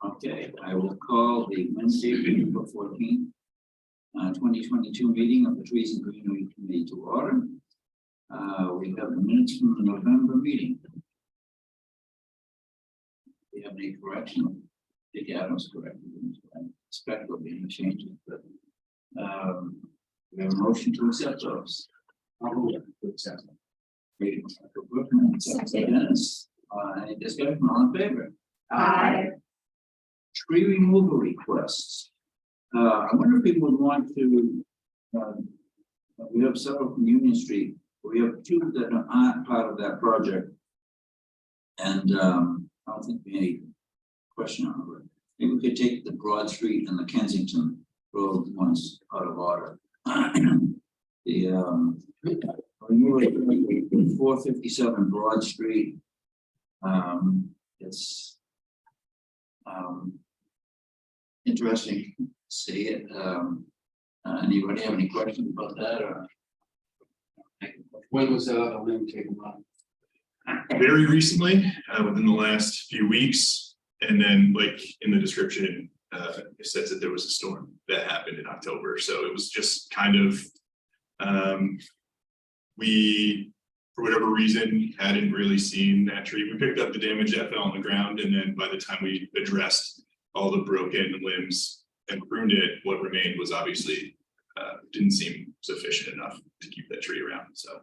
Okay, I will call the Wednesday, April 14th, 2022 meeting of the Trees and Greenery Committee to order. We have the minutes from the November meeting. Do you have any correction? I think Adam's correct. I expect there'll be any changes, but we have a motion to accept those. I'll move to accept them. Great. Dennis, any discussion? All in favor? Aye. Tree removal requests. I wonder if people would want to, we have several from Union Street. We have two that aren't part of that project. And I don't think we any question on it. Maybe we could take the Broad Street and the Kensington Road ones out of order. The removal 457 Broad Street. It's interesting to see it. Anybody have any questions about that? Or when was that other limb taken on? Very recently, within the last few weeks, and then like in the description, it says that there was a storm that happened in October. So it was just kind of, we, for whatever reason, hadn't really seen that tree. We picked up the damage that fell on the ground, and then by the time we addressed all the broken limbs and pruned it, what remained was obviously didn't seem sufficient enough to keep that tree around. So.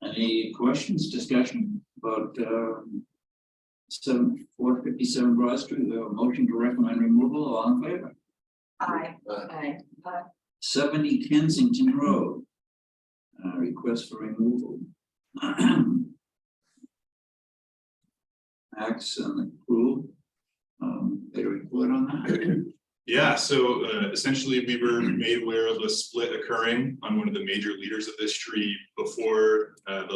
any questions, discussion about 457 Broad Street? We have a motion to recommend removal. All in favor? Aye. Aye. 70 Kensington Road. Request for removal. Axe and the crew. They report on that. Yeah, so essentially we were made aware of a split occurring on one of the major leaders of this tree before there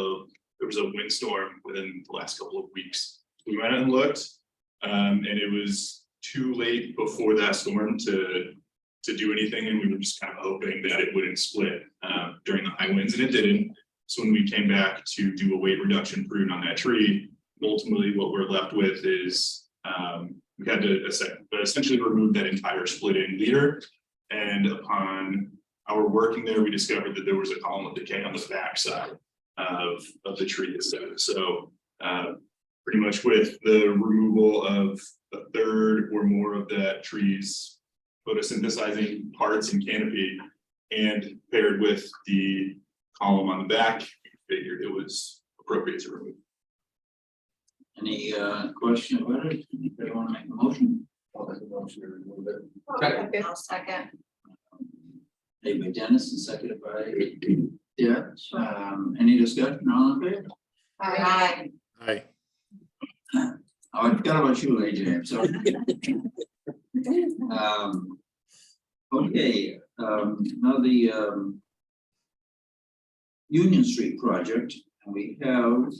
was a windstorm within the last couple of weeks. We went and looked, and it was too late before that storm to do anything, and we were just kind of hoping that it wouldn't split during the high winds, and it didn't. So when we came back to do a weight reduction prune on that tree, ultimately what we're left with is we had to essentially remove that entire split in leader. And upon our working there, we discovered that there was a column of decay on the backside of the tree itself. So pretty much with the removal of a third or more of that tree's photosynthesizing parts and canopy, and paired with the column on the back, we figured it was appropriate to remove. Any question about it? Anybody want to make a motion? I'll make a motion to remove it. I'll second. Made by Dennis and seconded by any discussion? All in favor? Aye. Aye. Oh, I forgot about you, AJ. So, okay. Now the Union Street project, and we have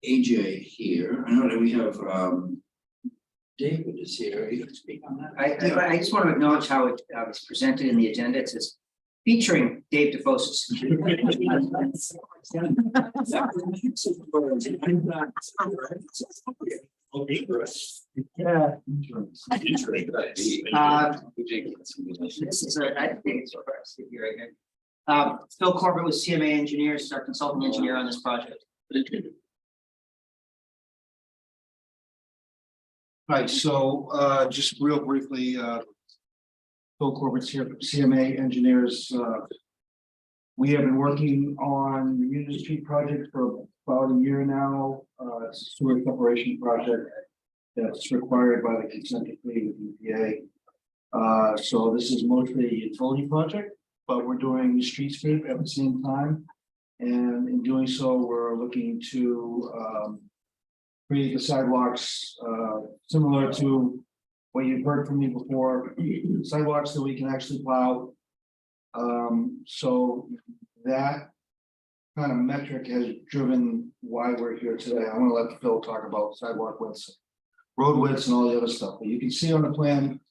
AJ here. I know that we have David is here. You can speak on that. I just want to acknowledge how it was presented in the agenda. It says featuring Dave DeFosis. Yeah. This is I think it's here right here. Phil Corbett was CMA Engineers, our consulting engineer on this project. Right, so just real briefly, Phil Corbett's here from CMA Engineers. We have been working on the Union Street project for about a year now. It's a sewer separation project that's required by the consent decree of the EPA. So this is mostly a utility project, but we're doing streetscape at the same time. And in doing so, we're looking to create the sidewalks similar to what you've heard from me before, sidewalks that we can actually plow. So that kind of metric has driven why we're here today. I'm going to let Phil talk about sidewalk widths, road widths, and all the other stuff. But you can see on the plan,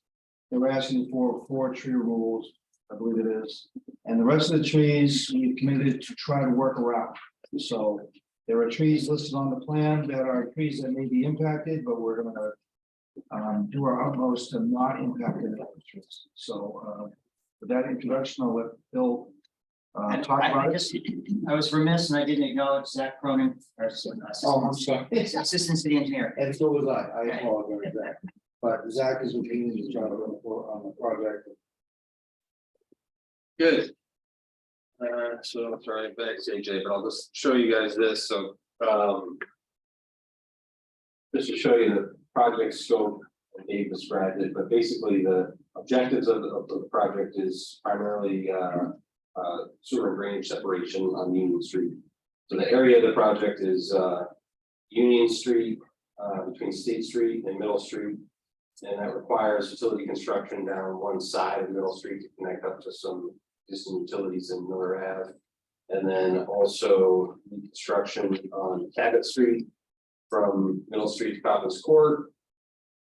they're asking for 4 tree removals, I believe it is. And the rest of the trees, we've committed to try to work around. So there are trees listed on the plan that are trees that may be impacted, but we're gonna do our utmost to not impact any other trees. So with that introduction, I'll let Bill And talk about it. I was remiss and I didn't acknowledge Zach Cronin, our sorry. assistant city engineer. And so was I apologize, Zach. But Zach is doing his job on the project. Good. So sorry, thanks AJ, but I'll just show you guys this, so, just to show you the project scope, and Dave described it, but basically the objectives of the project is primarily, sewer and drainage separation on Union Street. So the area of the project is, Union Street, between State Street and Middle Street. And that requires utility construction down one side of Middle Street to connect up to some distant utilities in Miller Ave. And then also construction on Cabot Street from Middle Street to Coffin's Court.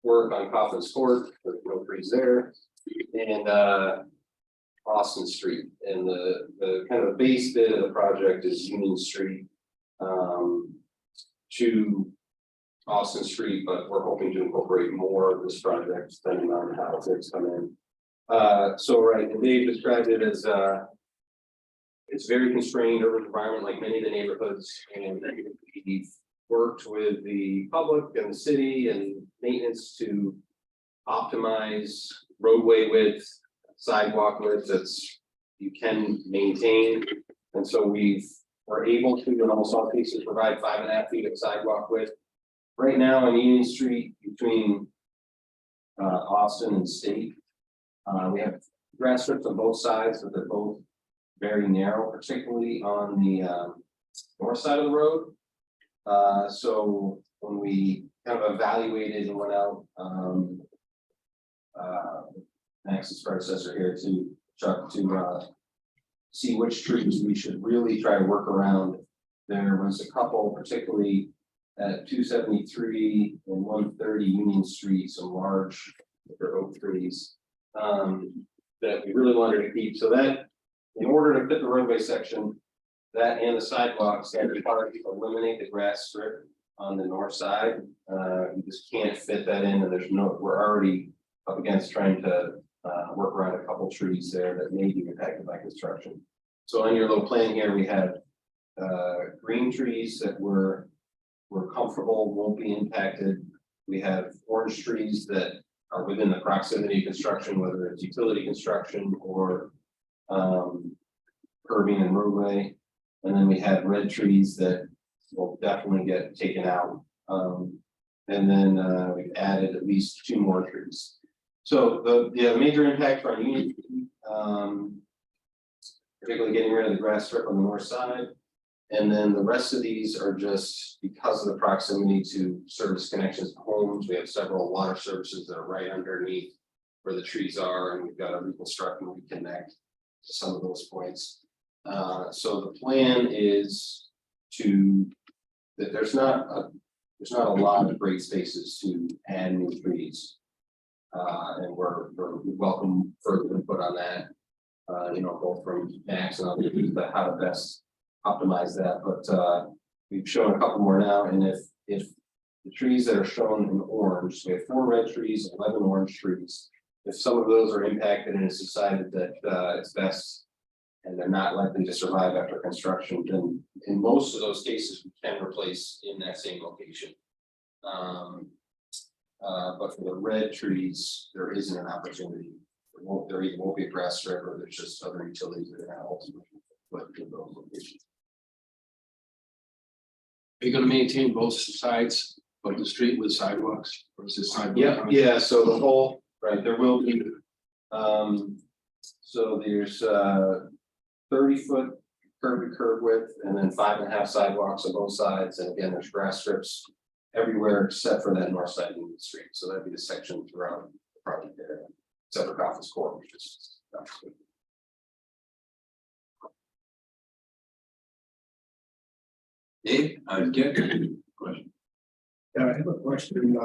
Work on Coffin's Court, there's no trees there. And Austin Street, and the kind of the base bit of the project is Union Street. To Austin Street, but we're hoping to incorporate more of this project depending on how things come in. So right, and Dave described it as it's very constrained urban environment like many of the neighborhoods, and we've worked with the public and the city and maintenance to optimize roadway width, sidewalk width that's you can maintain. And so we're able to, in almost all cases, provide 5.5 feet of sidewalk width. Right now on Union Street between Austin and State, we have grass strips on both sides, but they're both very narrow, particularly on the north side of the road. So when we kind of evaluated and went out, Max's predecessor here to Chuck to see which trees we should really try to work around. There was a couple, particularly at 273 and 130 Union Street, some large oak trees that we really wanted to keep. So that, in order to fit the roadway section, that and the sidewalks, that required to eliminate the grass strip on the north side. You just can't fit that in, and we're already up against trying to work around a couple trees there that may be impacted by construction. So on your little plan here, we have green trees that we're comfortable won't be impacted. We have orange trees that are within the proximity of construction, whether it's utility construction or curbing and roadway. And then we have red trees that will definitely get taken out. And then we've added at least 2 more trees. So the major impact on Union, particularly getting rid of the grass strip on the north side. And then the rest of these are just because of the proximity to service connections to homes. We have several water services that are right underneath where the trees are, and we've got to reconstruct and reconnect to some of those points. So the plan is that there's not a lot of great spaces to add new trees. And we welcome further input on that. Both from Max and others, but how to best optimize that. But we've shown a couple more now, and if the trees that are shown in orange, so we have 4 red trees, 11 orange trees. If some of those are impacted and it's decided that it's best and they're not likely to survive after construction, then in most of those cases we can replace in that same location. But for the red trees, there isn't an opportunity. There either won't be a grass strip, or there's just other utilities that are going to ultimately put in those locations. Are you gonna maintain both sides of the street with sidewalks, or is this sidewalk? Yeah, so the whole, right, there will be, so there's 30-foot curb to curb width, and then 5.5 sidewalks on both sides, and again, there's grass strips everywhere except for that north side of the street. So that'd be the section throughout the project area, except for Coffin's Court, which is Dave, get question. Yeah, I have a question,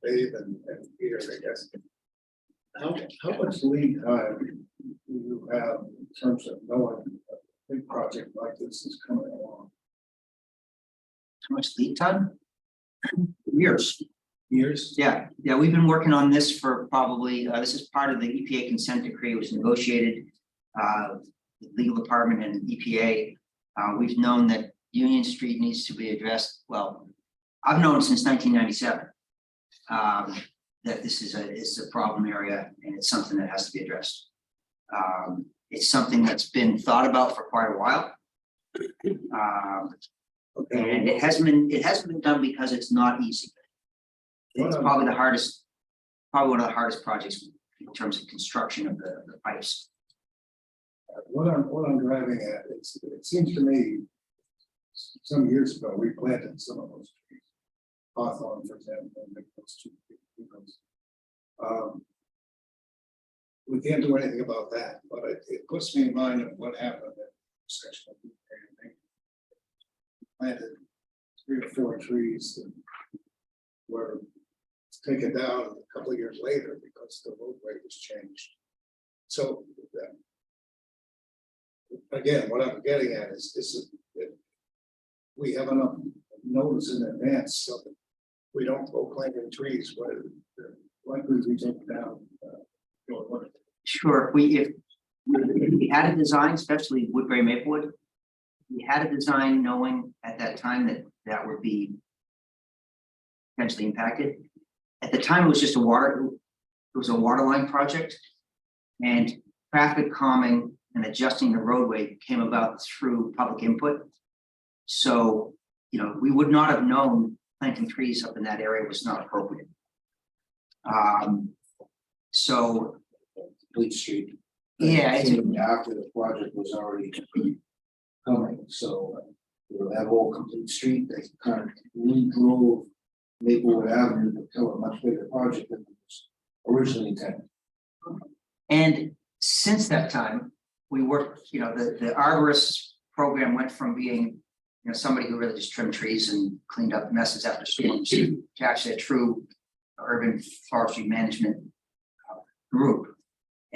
Dave and Peter, I guess. How much lead time do you have in terms of knowing big project like this is coming along? How much lead time? Years. Years? Yeah, we've been working on this for probably, this is part of the EPA consent decree. It was negotiated. The legal department and EPA. We've known that Union Street needs to be addressed. Well, I've known since 1997. That this is a problem area and it's something that has to be addressed. It's something that's been thought about for quite a while. And it hasn't been done because it's not easy. It's probably the hardest, probably one of the hardest projects in terms of construction of the pipes. What I'm driving at, it seems to me, some years ago, we planted some of those trees. Hawthorne, for example, and those two. We can't do anything about that, but it puts me in mind of what happened at section of the planted 3 or 4 trees that were taken down a couple of years later because the roadway was changed. So again, what I'm getting at is that we have enough notice in advance so that we don't go planting trees where they're likely to be taken down. Sure, if we had a design, especially Woodbury Maplewood, we had a design knowing at that time that would be potentially impacted. At the time, it was just a water line project, and traffic calming and adjusting the roadway came about through public input. So, we would not have known planting trees up in that area was not appropriate. So. Fleet Street. Yeah, it's After the project was already coming, so that whole complete street, they kind of redrove Maplewood Avenue to tell a much bigger project than was originally intended. And since that time, we worked, the arborist program went from being, somebody who really just trimmed trees and cleaned up messes after storms to actually a true urban forestry management group.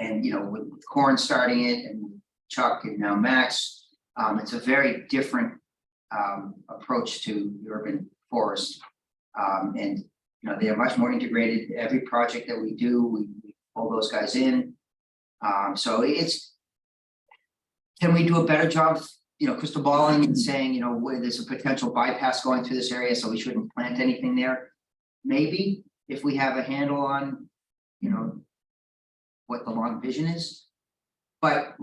And, with Corn starting it and Chuck and now Max, it's a very different approach to the urban forest. And, they are much more integrated. Every project that we do, we pull those guys in. So can we do a better job, crystal balling and saying, where there's a potential bypass going through this area, so we shouldn't plant anything there? Maybe if we have a handle on, what the long vision is. But,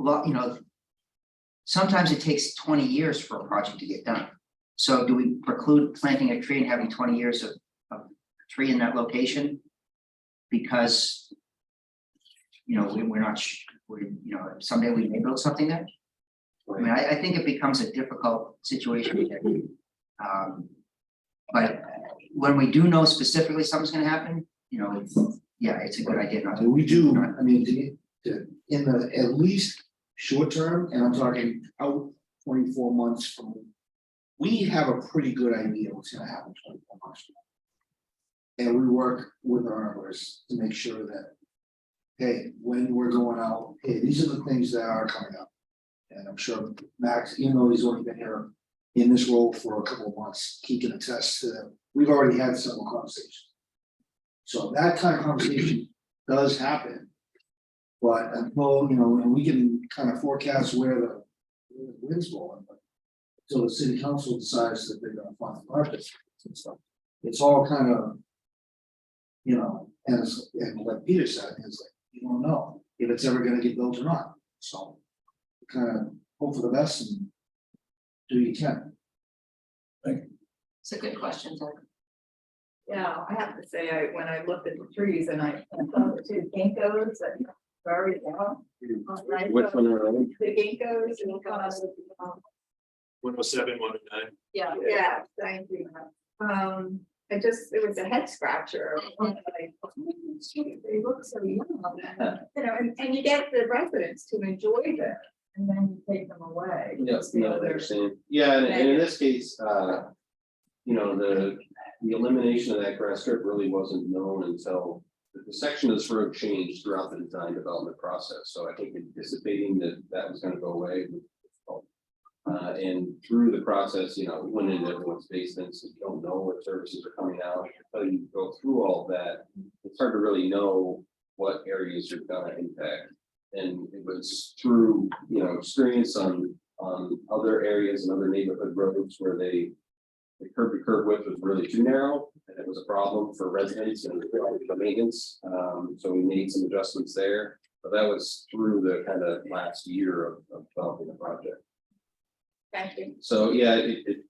sometimes it takes 20 years for a project to get done. So do we preclude planting a tree and having 20 years of a tree in that location? Because, we're not, someday we may build something there. I mean, I think it becomes a difficult situation. But when we do know specifically something's gonna happen, it's a good idea not to. We do, I mean, in the at least short term, and I'm talking out 24 months from. We have a pretty good idea what's gonna happen 24 months from now. And we work with our arborists to make sure that, hey, when we're going out, hey, these are the things that are coming up. And I'm sure Max, even though he's only been here in this role for a couple of months, he can attest to that. We've already had several conversations. So that kind of conversation does happen. But until, and we can kind of forecast where the wind's blowing, but until the city council decides that they're gonna fund the project and stuff. It's all kind of, and like Peter said, it's like, you don't know if it's ever gonna get built or not. So kind of hope for the best and do what you can. It's a good question, Doug. Yeah, I have to say, when I looked at the trees and I saw the 2 ginkgos that are already down. Which one are they? The ginkgos and 107, 109. yeah, thank you. It was a head scratcher. Like, oh, shoot, they look so young. And you get the residents to enjoy them and then you take them away. Yes, no, they're saying, yeah, and in this case, the elimination of that grass strip really wasn't known until the section of this road changed throughout the design development process. So I think anticipating that was gonna go away. And through the process, you know, we went into everyone's basements, and you don't know what services are coming out, until you go through all that. It's hard to really know what areas you're gonna impact. And it was through, you know, experience on other areas and other neighborhood roads where the curb to curb width was really too narrow, and it was a problem for residents and the maintenance. So we made some adjustments there, but that was through the kind of last year of developing the project. Thank you. So, yeah,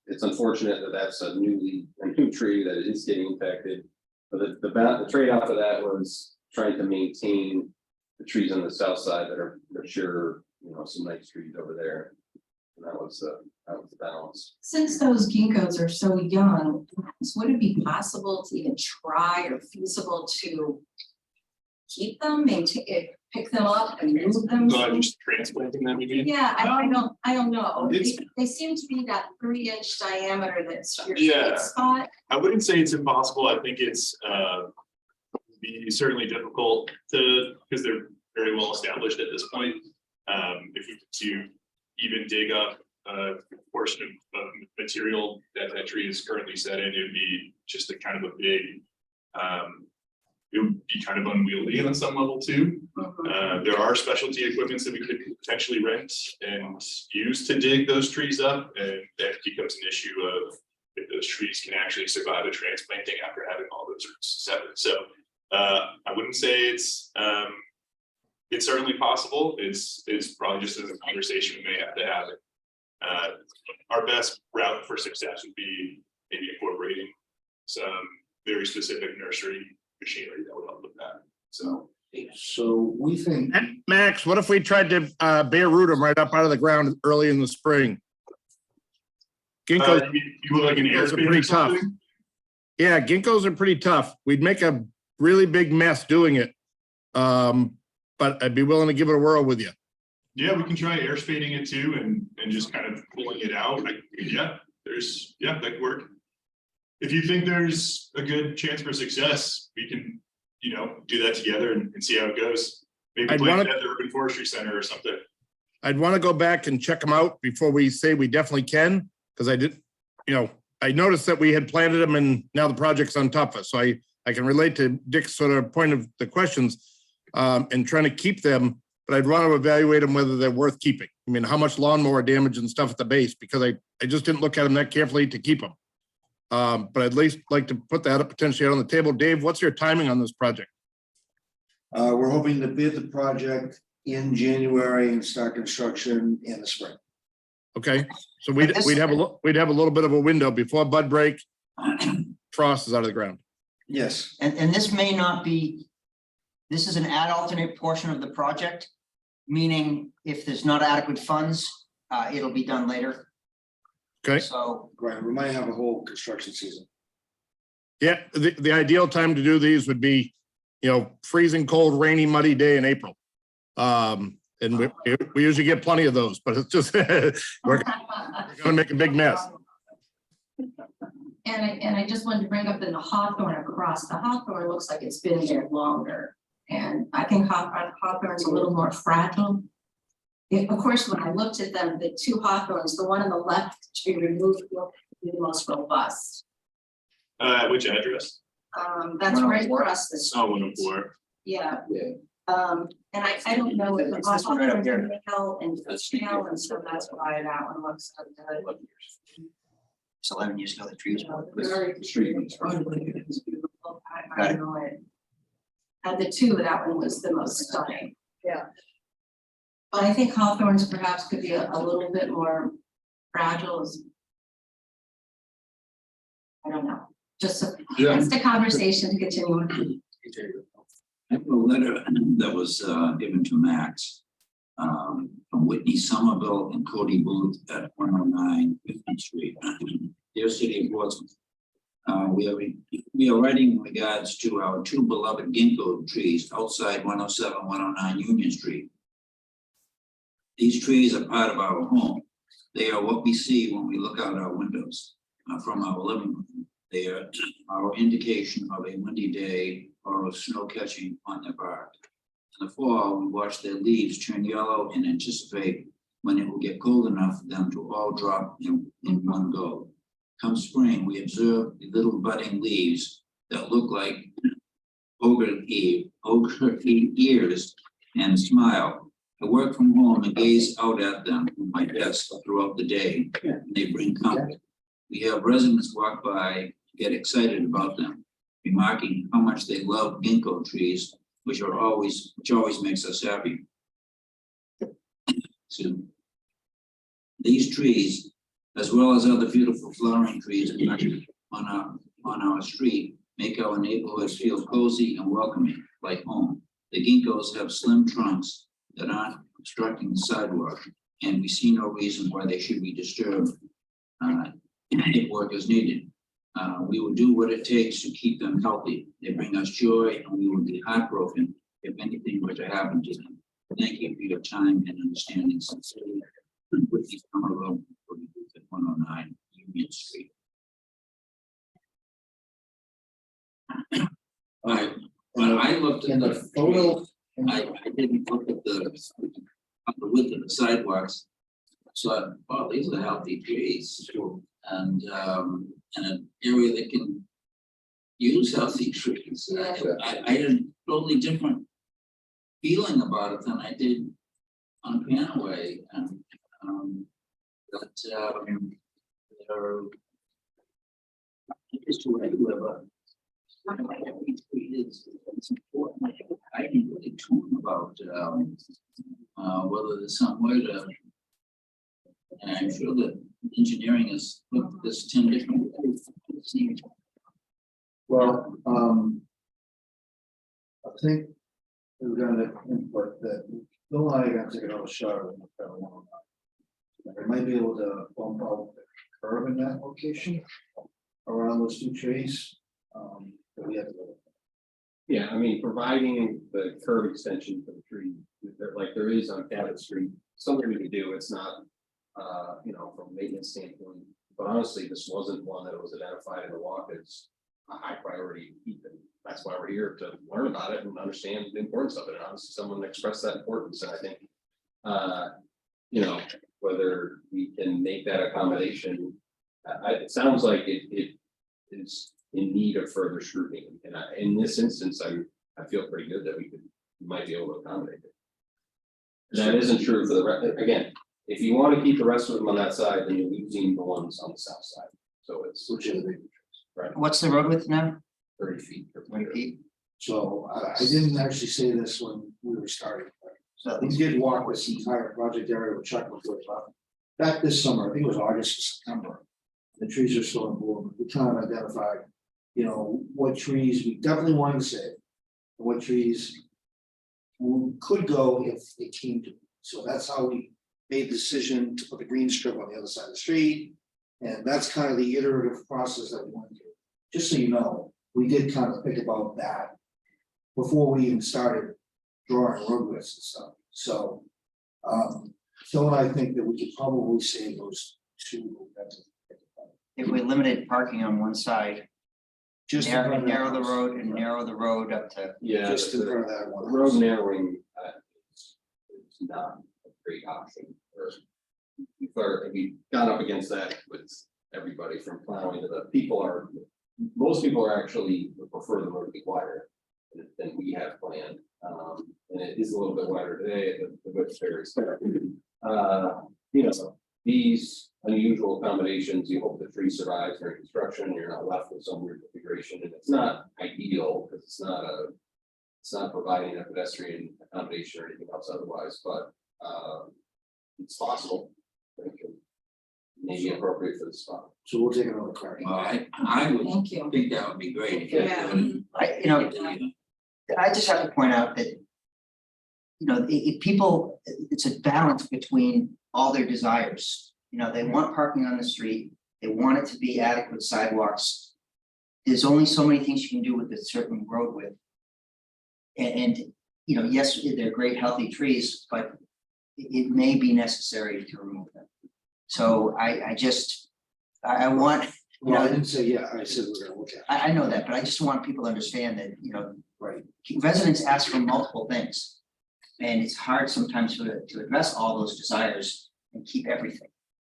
it's unfortunate that that's a new tree that is getting impacted. But the trade-off of that was trying to maintain the trees on the south side that are mature, you know, some nice trees over there. And that was the balance. Since those ginkgos are so young, would it be possible to even try or feasible to keep them, maintain, pick them up and move them? Just transplanting them, you mean? Yeah, I don't know. It's- They seem to be that 3-inch diameter that's your Yeah. sweet spot. I wouldn't say it's impossible. I think it's be certainly difficult because they're very well established at this point. If we to even dig up a portion of material that tree is currently set in, it would be just a kind of a big, it would be kind of unwieldy on some level too. There are specialty equipments that we could potentially rent and use to dig those trees up, and that becomes an issue of if those trees can actually survive a transplanting after having all those roots severed. So I wouldn't say it's certainly possible. It's probably just a conversation we may have to have. Our best route for success would be maybe incorporating some very specific nursery machinery that would help with that. So we think, Max, what if we tried to bare root them right up out of the ground early in the spring? Ginkgos, You look like an Ginkgos are airspace pretty or tough. something? yeah, ginkgos are pretty tough. We'd make a really big mess doing it. But I'd be willing to give it a whirl with you. Yeah, we can try air spading it too and just kind of pulling it out. That could work. If you think there's a good chance for success, we can, do that together and see how it goes. Maybe I'd plant wanna- it at the Urban Forestry Center or something. I'd want to go back and check them out before we say we definitely can, because I noticed that we had planted them and now the project's on top of us. So I can relate to Dick's sort of point of the questions and trying to keep them, but I'd want to evaluate them whether they're worth keeping. I mean, how much lawnmower damage and stuff at the base, because I just didn't look at them that carefully to keep them. But I'd at least like to put that up potentially out on the table. Dave, what's your timing on this project? we're hoping to bid the project in January and start construction in the spring. Okay, so we'd have a little bit of a window before bud break. Frost is out of the ground. Yes, And this may not be, this is an ad alternate portion of the project, meaning if there's not adequate funds, it'll be done later. Okay. So, right, we might have a whole construction season. Yeah, the ideal time to do these would be, freezing cold, rainy, muddy day in April. And we usually get plenty of those, but it's just, we're gonna make a big mess. And I just wanted to bring up in the hawthorn across, the hawthorn looks like it's been there longer. And I think hawthorn's a little more fragile. Of course, when I looked at them, the two hawthorns, the one on the left to be removed will be the most robust. Which address? That's right across the street. Oh, 104. Yeah. Yeah. And I don't know if the It's this one right up hawthorn's here. in the hill and scale, and so that's why that one looks so good. it's 11 years ago, the trees were. Very Street. beautiful. I don't know it. The two, that one was the most stunning. Yeah. But I think hawthorns perhaps could be a little bit more fragile. I don't know, just a conversation to continue. I have a letter that was given to Max from Whitney Somerville and Cody Booth at 109 Fifth Street, dear City of Portsmouth. We are writing in regards to our two beloved ginkgo trees outside 107, 109 Union Street. These trees are part of our home. They are what we see when we look out our windows from our living room. They are our indication of a windy day or of snow catching on their bark. In the fall, we watch their leaves turn yellow and anticipate when it will get cold enough for them to all drop in one go. Come spring, we observe the little budding leaves that look like ogre ears and smile. I work from home and gaze out at them from my desk throughout the day, and they bring comfort. We have residents walk by, get excited about them, remarking how much they love ginkgo trees, which always makes us happy. So, these trees, as well as other beautiful flowering trees on our street, make our neighborhoods feel cozy and welcoming, like home. The ginkgos have slim trunks that aren't obstructing the sidewalk, and we see no reason why they should be disturbed if work is needed. We will do what it takes to keep them healthy. They bring us joy, and we will be heartbroken if anything were to happen to them. Thank you for your time and understanding. Sincerely, Whitney Somerville, 109 Union Street. When I looked at In the the photo, I didn't look at the width of the sidewalks. So, oh, these are healthy trees. And an area that can use healthy trees. I had a totally different feeling about it than I did on Panaway, and they're just where I live. It's important. I can really talk about whether there's some way to, and I'm sure that engineering has looked at this 10 different ways. well, I think we're gonna input that, Bill and I are gonna take another shot at it. We might be able to bump out the curve in that location around those two trees. But we have to. Yeah, I mean, providing the curb extension for the tree, like there is on Cabot Street, something we could do, it's not, from a maintenance standpoint. But honestly, this wasn't one that was identified in the walk as a high priority to keep, and that's why we're here to learn about it and understand the importance of it. And obviously, someone expressed that importance, and I think, whether we can make that accommodation, it sounds like it is in need of further scrutiny. And in this instance, I feel pretty good that we might be able to accommodate it. And that isn't true for the rest. Again, if you want to keep the rest of them on that side, then you're losing the ones on the south side. So it's right, What's the road width now? 30 feet. 20 feet? So I didn't actually say this when we were starting. So we did walk this entire project area with Chuck before he left. Back this summer, I think it was August or September. The trees are still in bloom. We kind of identified, what trees we definitely wanted to save. And what trees could go if it came to. So that's how we made the decision to put the green strip on the other side of the street. And that's kind of the iterative process that we went through. Just so you know, we did kind of think about that before we even started drawing road widths and stuff. So Phil and I think that we could probably save those two. If we limited parking on one side, Just narrow the road and narrow the road up to. Yeah, Just in the front of that one. road narrowing is not a great option. If we got up against that with everybody from plowing to most people are actually prefer the road to be wider than we have planned. And it is a little bit wider today, the width's very fair. These unusual accommodations, you hope the tree survives during construction, you're not left with some weird configuration, and it's not ideal because it's not providing a pedestrian accommodation or anything else otherwise, but it's possible. Maybe appropriate for the spot. So we'll take another crack. Well, I would Thank you. think that would be great. if Yeah. you would. I just have to point out that. People, it's a balance between all their desires. They want parking on the street, they want it to be adequate sidewalks. There's only so many things you can do with a certain road width. And yes, they're great healthy trees, but it may be necessary to remove them. So I want, Well, I didn't say, yeah, I said we're gonna look at it. I know that, but I just want people to understand that, Right. residents ask for multiple things. And it's hard sometimes to address all those desires and keep everything.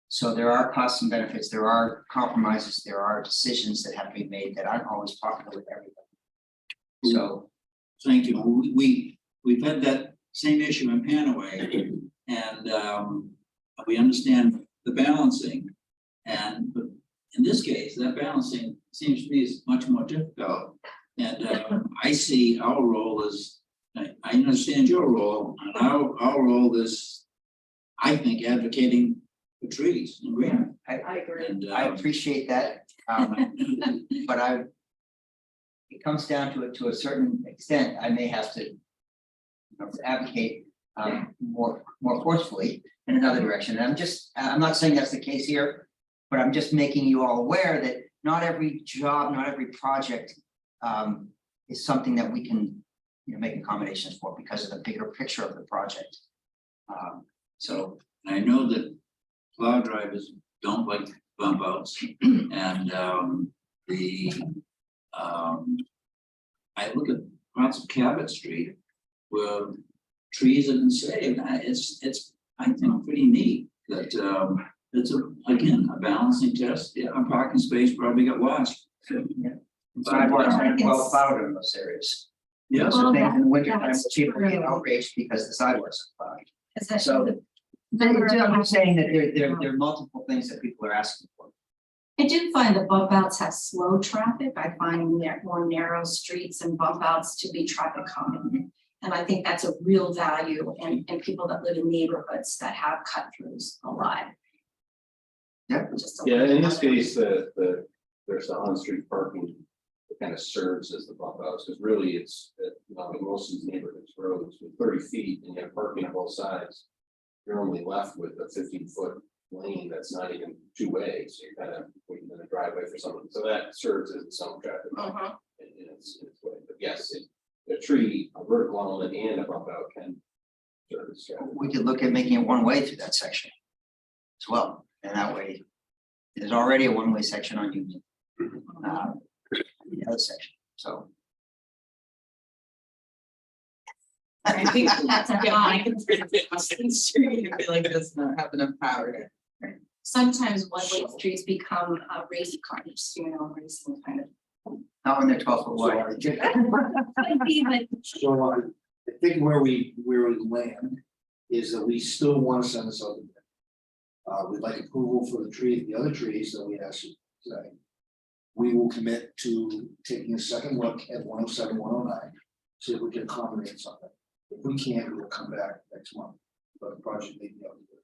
So there are costs and benefits, there are compromises, there are decisions that have to be made that aren't always popular with everybody. So, Thank you. We've had that same issue in Panaway. And we understand the balancing. And but in this case, that balancing seems to me is much more difficult. And I see our role as, I understand your role, and our role is, I think, advocating for trees and greenery. I agree. And I appreciate that, but it comes down to a certain extent, I may have to advocate more forcefully in another direction. And I'm not saying that's the case here, but I'm just making you all aware that not every job, not every project is something that we can, make accommodations for because of the bigger picture of the project. So I know that plow drivers don't like bump outs and I look at parts of Cabot Street where trees have been saved. It's I think pretty neat that it's again a balancing test. Yeah, a parking space probably got lost. sidewalks aren't well plowed in those areas. Yes, Well, Things in the winter that- time, that's people get true. outraged because the sidewalks are plowed. Is that So- the- I'm saying that there are multiple things that people are asking for. I do find the bump outs have slow traffic. I find more narrow streets and bump outs to be traffic calming. And I think that's a real value in people that live in neighborhoods that have cut throughs a lot. Yep. Just a Yeah, in this little- case, there's the on-street parking that kind of serves as the bump outs, because really it's, in most of these neighborhoods roads with 30 feet and you have parking on both sides. You're only left with a 15-foot lane that's not even two-way, so you're kind of waiting in a driveway for someone, so that serves as some traffic. Uh-huh. in its way, but yes, a tree, a vertical element and a bump out can serve as traffic. We could look at making it one way through that section as well, and that way, there's already a one-way section on Union. The other section, so. I think that's a high. I feel like it does not have enough power to. Sometimes one-way streets become race cars, racing kind of. Not when they're 12 foot wide. Could be, but So I think where we land is that we still want to send this out. We'd like approval for the other trees that we asked you today. We will commit to taking a second look at 107, 109, see if we can accommodate something. If we can't, we'll come back next month, but the project may be able to do it.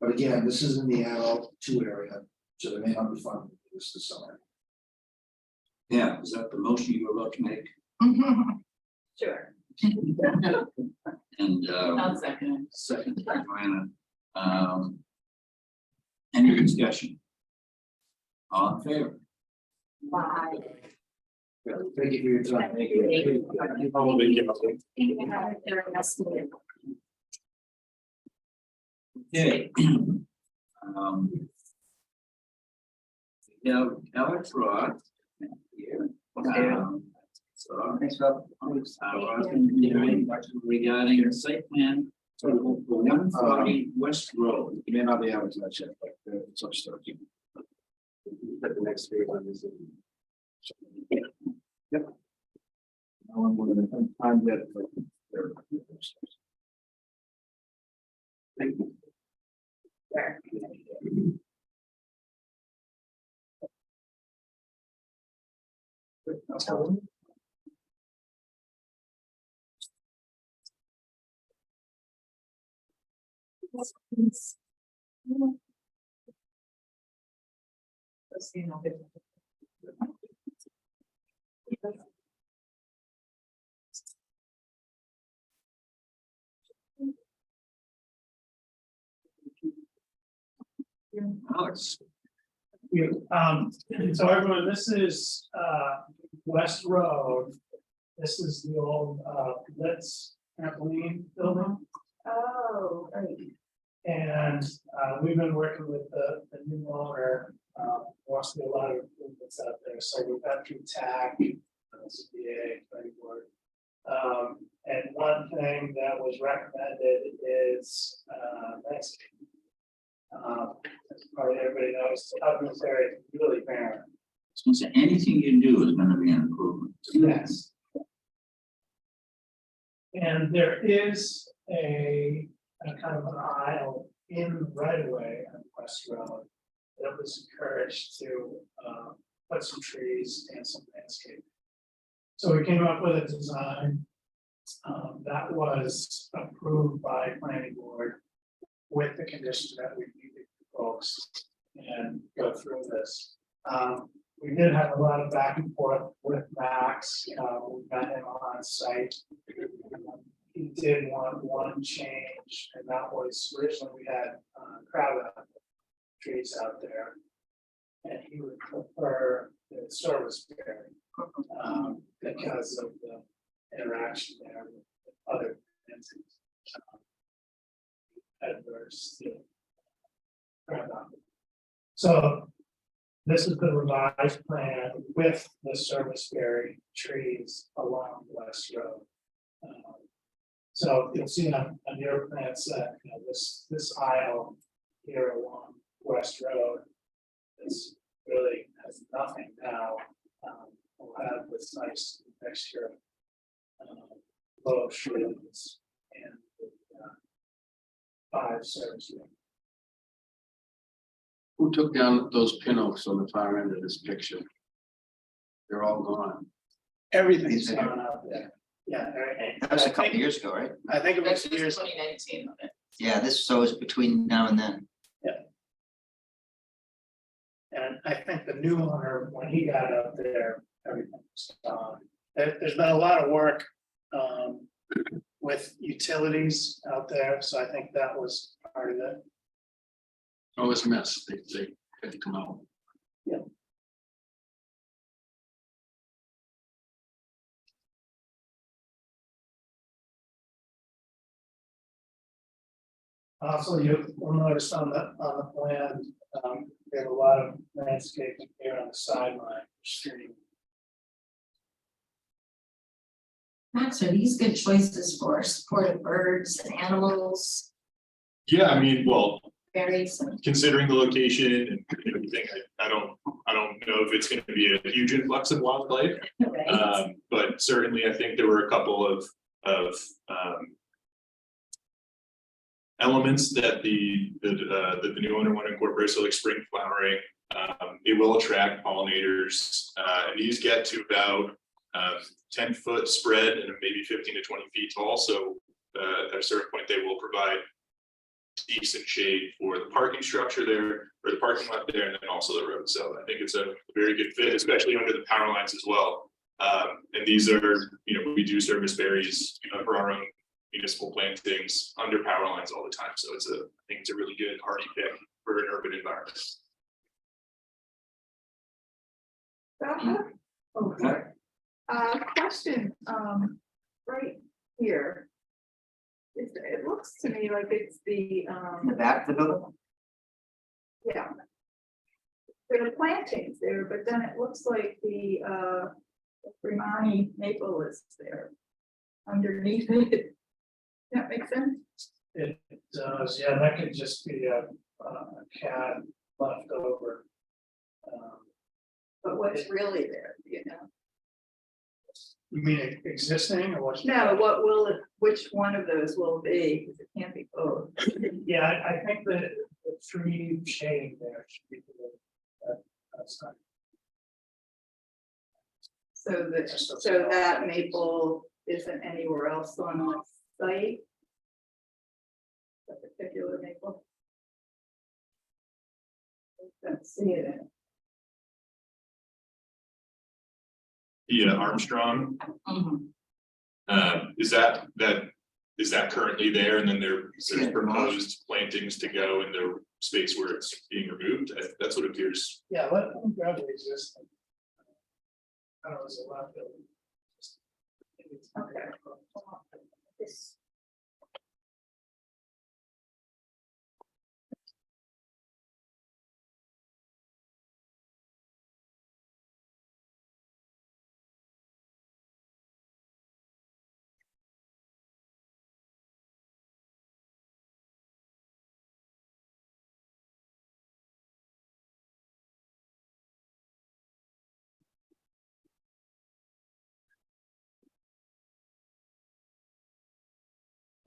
But again, this is in the adult 2 area, so there may not be fun this summer. yeah, is that the motion you were about to make? Sure. And I'll second it. second, by Joanna. Any discussion? All in favor? Bye. Thank you for your time. Thank you. Okay. We have Alex Roth here. So, Thanks, Rob. regarding the site plan for 140 West Road. You may not be able to touch it, but it's upstairs. But the next three one is. Yep. I'm that. Thank you. Alex, So everyone, this is West Road. This is the old Litz trampoline building. Oh, right. And we've been working with the new owner, wants to do a lot of improvements out there, so we've got through TAC, CBA, planning board. And one thing that was recommended is landscaping. As probably everybody knows, up in this area is really barren. So anything you do is gonna be an improvement. Yes. And there is a kind of an aisle in the right of way on West Road that was encouraged to put some trees and some landscape. So we came up with a design that was approved by planning board with the condition that we needed folks and go through this. We did have a lot of back and forth with Max, we met him on site. He did want one change, and that was originally we had crab apple trees out there. And he would prefer the service berry, because of the interaction there with other entities. Adverse to crab apple. So this is the revised plan with the service berry trees along West Road. So you'll see on your plan set, you know, this aisle here along West Road is really has nothing now. We'll have this nice mixture of low trees and 5 service berry. Who took down those pin oaks on the far end of this picture? They're all gone. Everything's These are- gone out there. Yeah. That was a couple years ago, right? I think it was Actually, years. 2019. Yeah, this, so is between now and then. And I think the new owner, when he got up there, everything was gone. There's been a lot of work with utilities out there, so I think that was part of it. Oh, it's a mess. They had to come out. Also, you'll notice on the plan, we have a lot of landscaping here on the sideline street. Max, are these good choices for supportive birds and animals, Yeah, I mean, well, berries and? considering the location and everything, I don't know if it's gonna be a huge influx of wildlife. Right. But certainly I think there were a couple of elements that the new owner want to incorporate, so like spring flowering. It will attract pollinators, and these get to about 10-foot spread and maybe 15 to 20 feet tall. So at a certain point, they will provide decent shade for the parking structure there, or the parking lot there, and then also the road. So I think it's a very good fit, especially under the power lines as well. And these are, you know, we do service berries for our own municipal plantings under power lines all the time. So I think it's a really good hardy pick for an urban environment. Okay. Question, right here. It looks to me like it's the, In the back of the building? yeah. There are plantings there, but then it looks like the Grimani maple is there underneath it. That makes sense? It does, yeah, that could just be a cat left over. But what's really there, you know? You mean existing or what? No, what will it, which one of those will be, because it can't be both. Yeah, I think that the tree shading there should be good. That's not. So that maple isn't anywhere else on the site? That particular maple? Don't see it in. Yeah, Armstrong, Mhm. is that currently there, and then there's Yeah. proposed plantings to go in the space where it's being removed? That's what appears. Yeah, let me grab the existing. I don't know, it's a left building. Okay. This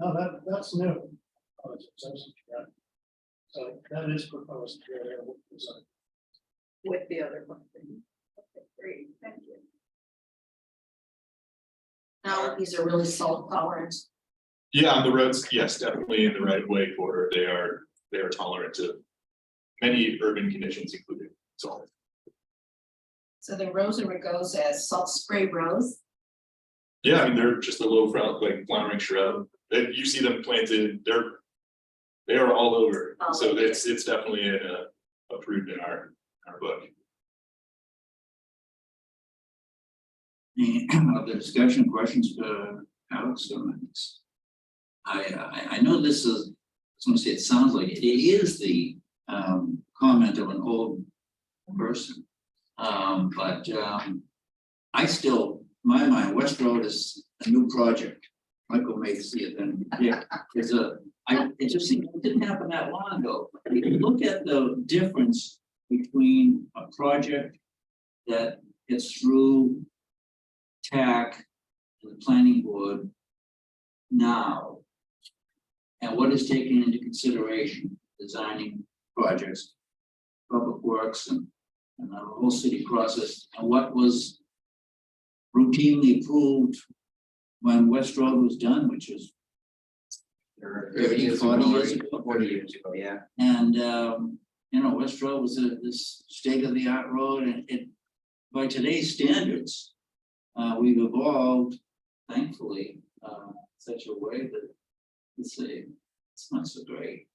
No, that's new. Oh, it's actually, yeah. So that is proposed here. With the other one. Okay, great, thank you. Now, these are really salt tolerant. Yeah, on the roads, yes, definitely in the right of way corridor, they are tolerant to many urban conditions, including salt. So the Rosa rugosa as salt spray rose. Yeah, I mean, they're just a low like flowering shrub, that you see them planted, they are all over, All so over. it's definitely approved in our book. Any other discussion, questions, Alex, comments? I know this is, I was gonna say, it sounds like it is the comment of an old person. But I still, my mind, West Road is a new project. Michael may see it, and yeah, it just seems, it didn't happen that long ago. If you look at the difference between a project that gets through TAC, the planning board now, and what is taken into consideration, designing projects, public works and the whole city process, and what was routinely approved when West Road was done, which was 30, 40 years ago. 40 years ago, yeah. And, West Road was this state-of-the-art road, and it, by today's standards, we've evolved, thankfully, such a way that, let's say, it's not so great.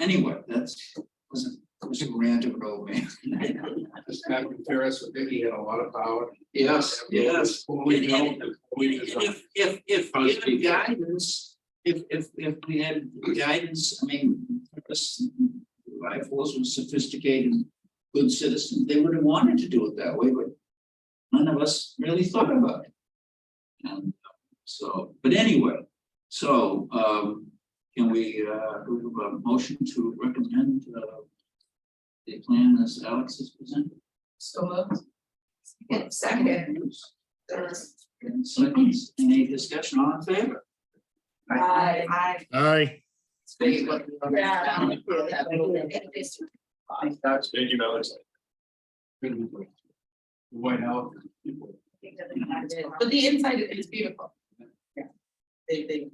Anyway, was a rant of an old man. This guy compare us with Vicky had a lot of power. Yes. We don't. If we had guidance, if we had guidance, I mean, life was sophisticated, good citizen, they would have wanted to do it that way, but none of us really thought about it. And so, but anyway, so can we do a motion to recommend the plan as Alex has presented? So moved. Second. Seconds, any discussion on favor? I. Aye. State what- Yeah. Thank you, Alex. White House. But the inside is beautiful. Yeah. They.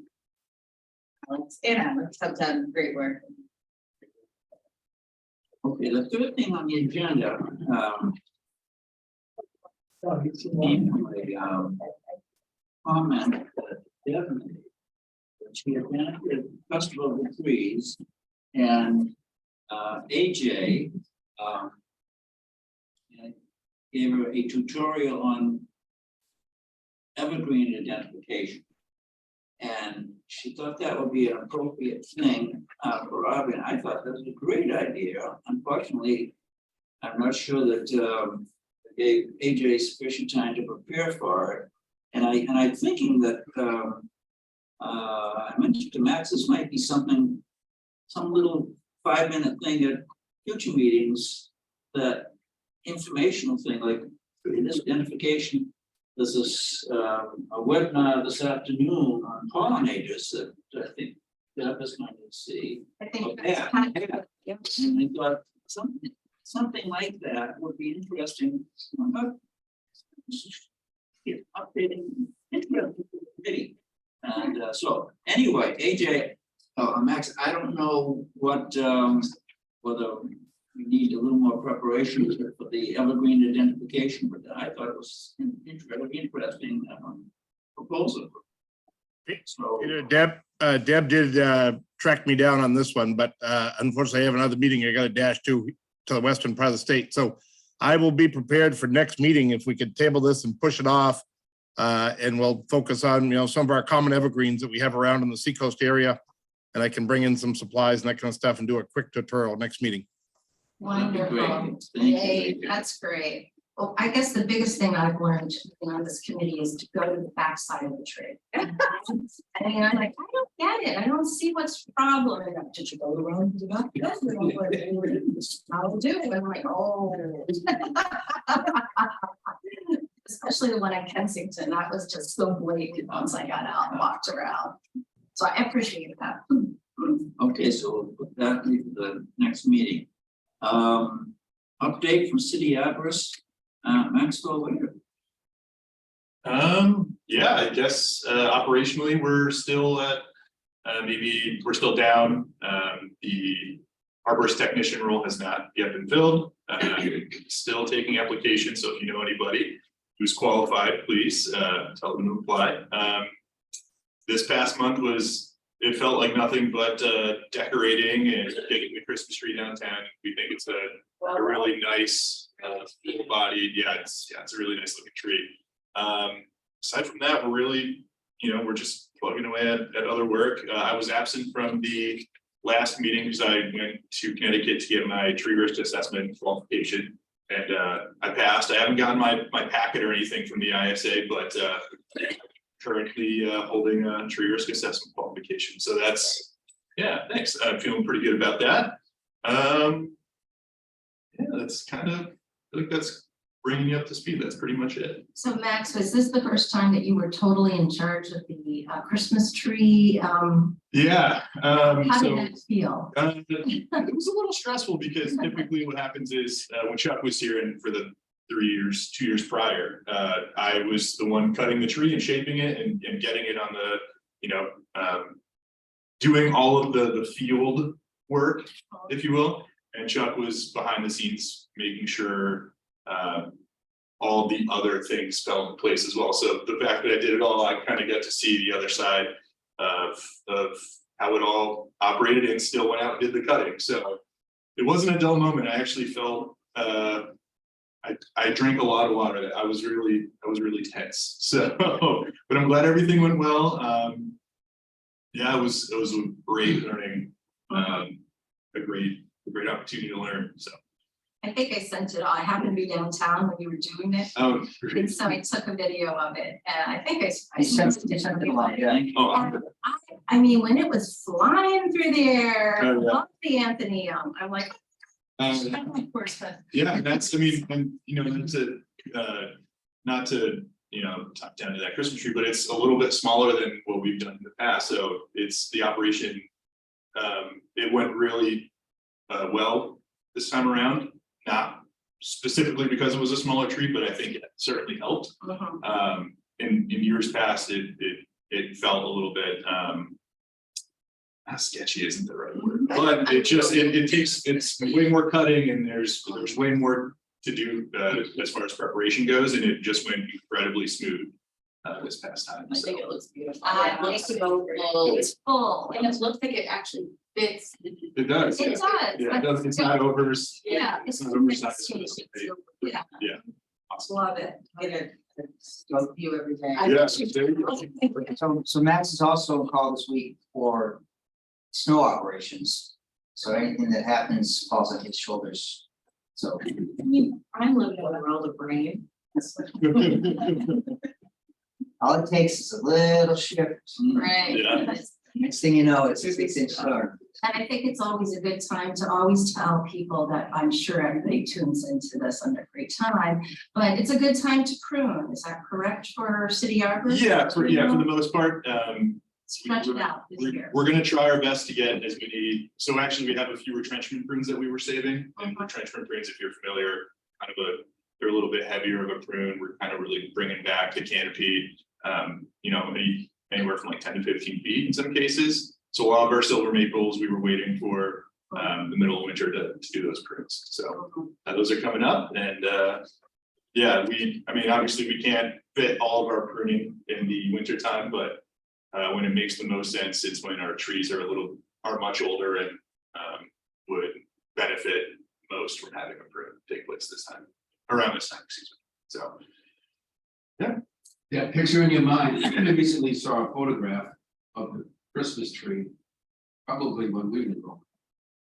Alex and Alex have done great work. Okay, the third thing on the agenda, Oh, you see one? comment that definitely. She had been at the Festival of the Trees and AJ gave her a tutorial on evergreen identification. And she thought that would be an appropriate thing for Robin. I thought that was a great idea. Unfortunately, I'm not sure that gave AJ sufficient time to prepare for it. And I'm thinking that I mentioned to Max, this might be something, some little 5-minute thing at future meetings, that informational thing, like this identification. There's this a webinar this afternoon on pollinators that I think Deb is going to see. I think Yeah, that's kind of. yeah. And I thought something like that would be interesting. Updating, interesting committee. And so anyway, AJ, Max, I don't know what whether we need a little more preparation for the evergreen identification, but I thought it was an interesting proposal. So Deb did track me down on this one, but unfortunately I have another meeting. I got to dash to the western part of the state. So I will be prepared for next meeting if we could table this and push it off. And we'll focus on, some of our common evergreens that we have around in the Seacoast area. And I can bring in some supplies and that kind of stuff and do a quick tutorial next meeting. Wonderful. Thank Yay, you. that's great. Well, I guess the biggest thing I've learned on this committee is to go to the backside of the tree. And I'm like, I don't get it. I don't see what's the problem. And I'm, did you go around to the back? Yes, we don't want to. I'll do it. I'm like, oh. Especially the one at Kensington, that was just so blatant once I got out and walked around. So I appreciate that. Okay, so we'll put that in the next meeting. Update from city arborist, Maxwell Winger. Yeah, I guess operationally, we're still at, maybe we're still down. The arborist technician role has not yet been filled. Still taking applications, so if you know anybody who's qualified, please tell them to apply. This past month it felt like nothing but decorating and getting the Christmas tree downtown. We think it's a really nice, full bodied, it's a really nice looking tree. Aside from that, we're really, we're just plugging away at other work. I was absent from the last meeting because I went to Connecticut to get my tree risk assessment qualification. And I passed. I haven't gotten my packet or anything from the ISA, but currently holding a tree risk assessment qualification. So that's, thanks. I'm feeling pretty good about that. That's kind of, I think that's bringing you up to speed. That's pretty much it. So Max, was this the first time that you were totally in charge of the Christmas tree? How did that feel? It was a little stressful because typically what happens is when Chuck was here and for the 2 years prior, I was the one cutting the tree and shaping it and getting it on the, doing all of the field work, if you will. And Chuck was behind the scenes making sure all the other things fell into place as well. So the fact that I did it all, I kind of got to see the other side of how it all operated and still went out and did the cutting. So it wasn't a dull moment. I actually felt I drank a lot of water. I was really tense. So, but I'm glad everything went well. It was a great learning, a great opportunity to learn. So. I think I sent it all. I happened to be downtown when you were doing it. Oh, And so I took a video of it and I think I sent sent it it to to everyone, everyone. oh, And I mean, when it was flying through the air, Oh, yeah. love the Anthony, I'm like, of course, yeah, that's, I mean, and not to, talk down to that Christmas tree, but it's a little bit smaller than what we've done in the past. So it's the operation. It went really well this time around, not specifically because it was a smaller tree, but I think it certainly helped. In years past, it felt a little bit sketchy isn't the right word, but it's way more cutting and there's way more to do as far as preparation goes, and it just went incredibly smooth this past time. I think it looks beautiful. It looks so full. it's full. And it looks like it actually fits. It does. It does. Yeah, it does. It's not over. Yeah, It's it's not oversized. yeah, Yeah. Awesome. love it. Get a view every day. Yes, there you go. So Max is also on call this week for snow operations. So anything that happens falls on his shoulders. So I mean, I'm living in a world of rain. all it takes is a little shift. Right. Yeah. Next thing you know, it's a 6-inch storm. And I think it's always a good time to always tell people that I'm sure everybody tunes into this under great time, but it's a good time to prune. Is that correct for city arborists? Yeah, for the most part, Stretch it out this year. we're gonna try our best to get as many. So actually, we have a few retrenchment prunes that we were saving. And retrenchment prunes, if you're familiar, they're a little bit heavier of a prune. We're kind of really bringing back the canopy. Anywhere from like 10 to 15 feet in some cases. So while of our silver maples, we were waiting for the middle of winter to do those prunes. So those are coming up, and obviously we can't fit all of our pruning in the winter time, but when it makes the most sense, it's when our trees are much older and would benefit most from having a prune take place around this time, excuse me. So Yeah, picture in your mind. I recently saw a photograph of the Christmas tree, probably when we were growing.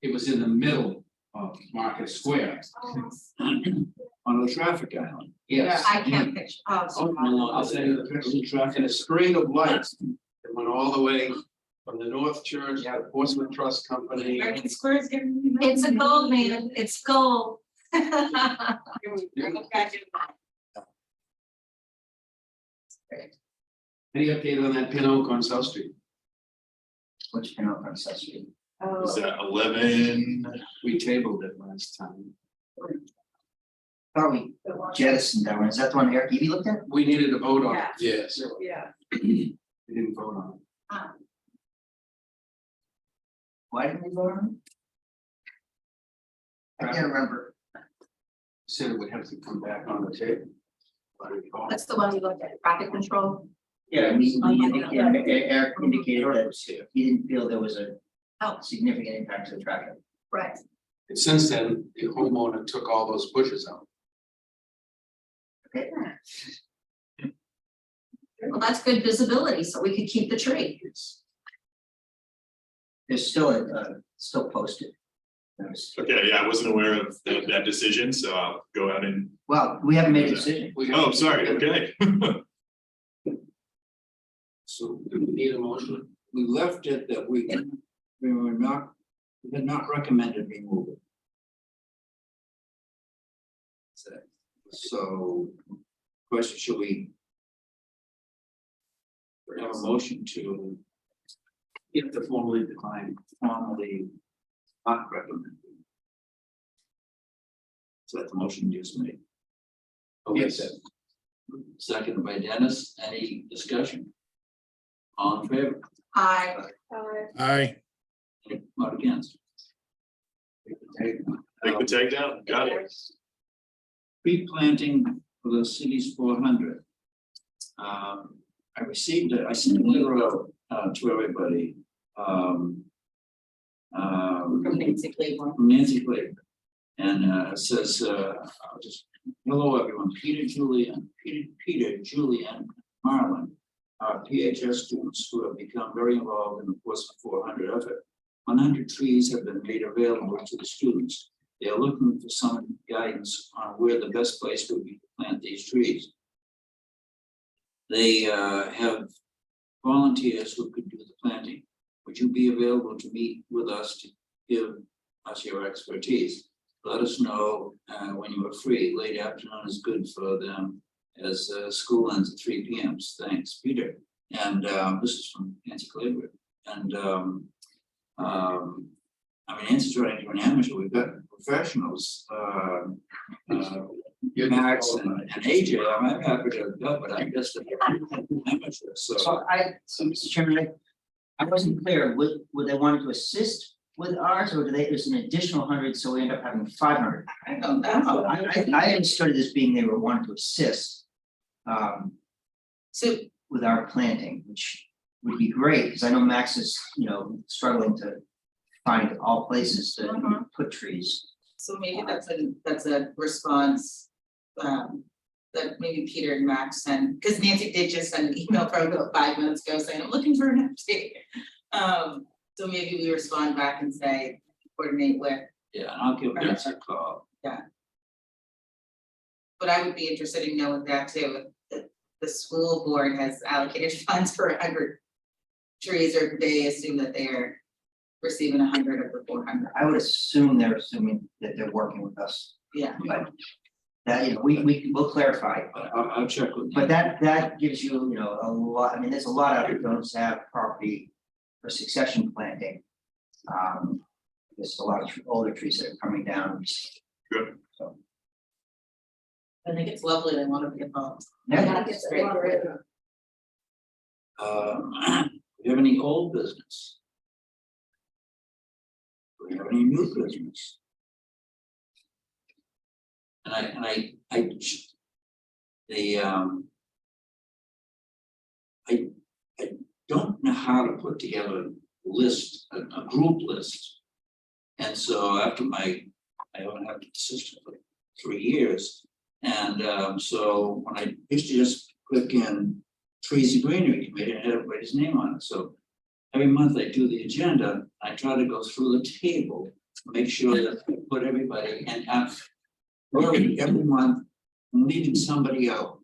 It was in the middle of Market Square. On the traffic island. Yes. I can't picture. I'll send you the picture. And a string of lights that went all the way from the North Church, you had Portsmouth Trust Company. American Square is giving me. It's a gold, man. It's gold. Any update on that pin oak on South Street? Which can open South Street. Is Oh, that 11? We tabled it last time. Thought we jettisoned that one. Is that the one Eric Eby looked at? We needed a vote on it. Yeah. Yes. yeah. We didn't vote on it. Why didn't we vote on it? I can't remember. Said it would have to come back on the table. What do you call it? That's the one we looked at, traffic control. Yeah, we Oh, yeah, indicated, Eric indicated that he didn't feel there was a Oh. significant impact to the traffic. Right. And since then, the homeowner took all those bushes out. Okay, Well, that's good visibility, so we could keep the tree. there's still still posted. There's- Okay, yeah, I wasn't aware of that decision, so I'll go out and, Well, we haven't made a decision. oh, sorry, okay. So Do we need a motion? we left it that we had not recommended removal. So, question, should we have a motion to If the formally declined. formally not recommend? So that the motion you just made. Okay, Yes. so, seconded by Dennis, any discussion? All in favor? Aye. Any not against? Take the tag down, got it. Tree planting for the city's 400. I sent a letter out to everybody. From Nancy Claiborne. From Nancy Claiborne. And it says, I'll just, hello, everyone, Peter, Julian, Marlin, are PHS students who have become very involved in the Portsmouth 400 effort. 100 trees have been made available to the students. They are looking for some guidance on where the best place would be to plant these trees. They have volunteers who could do the planting. Would you be available to meet with us to give us your expertise? Let us know when you are free. Late afternoon is good for them as school ends at 3 p.m. Thanks, Peter. And this is from Nancy Claiborne. And I mean, Nancy's running to an amateur. We've got professionals, Max and AJ. I'm happy to go, but I'm just an amateur. So So Mr. Chairman, I wasn't clear, would they want to assist with ours, or do they, there's an additional 100, so we end up having 500? I don't know. I understood it as being they were wanting to assist So with our planting, which would be great, because I know Max is, struggling to find all places to Mhm. put trees. So maybe that's a response, that maybe Peter and Max sent, because Nancy did just send an email probably about 5 minutes ago saying, I'm looking for an update. So maybe we respond back and say, coordinate with, yeah, and I'll give Nancy a call. but I would be interested in knowing that too. If the school board has allocated funds for 100 trees, or they assume that they are receiving 100 of the 400. I would assume they're assuming that they're working with us, Yeah, but that, we'll clarify. But I'll check with. But that gives you, a lot, I mean, there's a lot of those have property for succession planting. There's a lot of older trees that are coming down. Good. So, I think it's lovely. They want to be involved. yeah, It's great. Do you have any old business? Do we have any new business? I don't know how to put together a list, a group list. And so after I haven't had an assistant for 3 years. And so when I used to just click in Trees and Greenery Committee, and had everybody's name on it. So every month I do the agenda, I try to go through the table, make sure that I put everybody and every month, I'm leaving somebody out.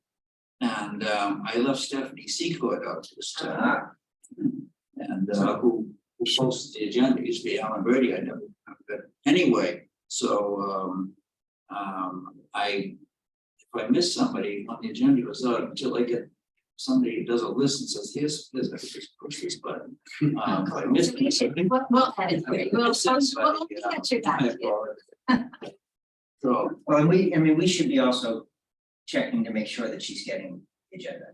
And I left Stephanie Secord out this time. And who posts the agenda, it used to be Alan Brady, I never, but anyway, so if I miss somebody on the agenda, goes out until I get somebody does a list and says, here's, just push this button. If I miss something. We'll edit it. We'll get you that. So, Well, I mean, we should be also checking to make sure that she's getting the agenda.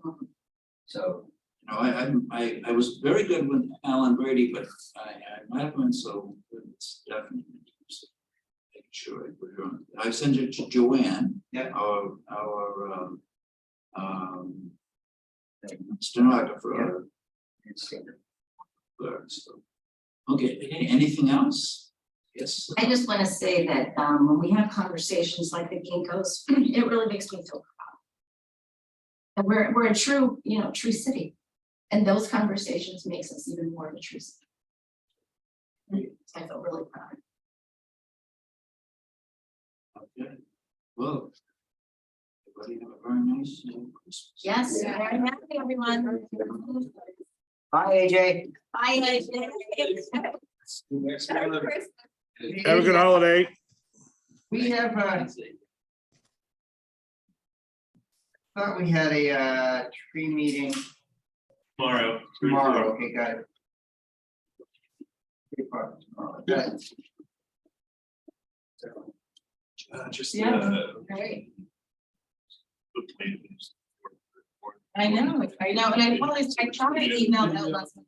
So, you know, I was very good with Alan Brady, but I might have been so, it's definitely. Making sure I put her on. I sent it to Joanne. Yeah. Our stenographer. it's, Clerk, so. Okay, anything else? Yes. I just want to say that when we have conversations like the Ginkgos, it really makes me feel proud. And we're a true, true city. And those conversations makes us even more of a true city. I feel really proud. Okay, well. Everybody have a very nice Christmas. Yes, Yeah. very happy, everyone. bye, AJ. Bye. Next Merry one. Christmas. Have a good holiday. We have, thought we had a tree meeting Tomorrow. tomorrow, okay, got it. 3 o'clock tomorrow. Yeah. Just Great. the plans. I know, and I always, I try to email no less than.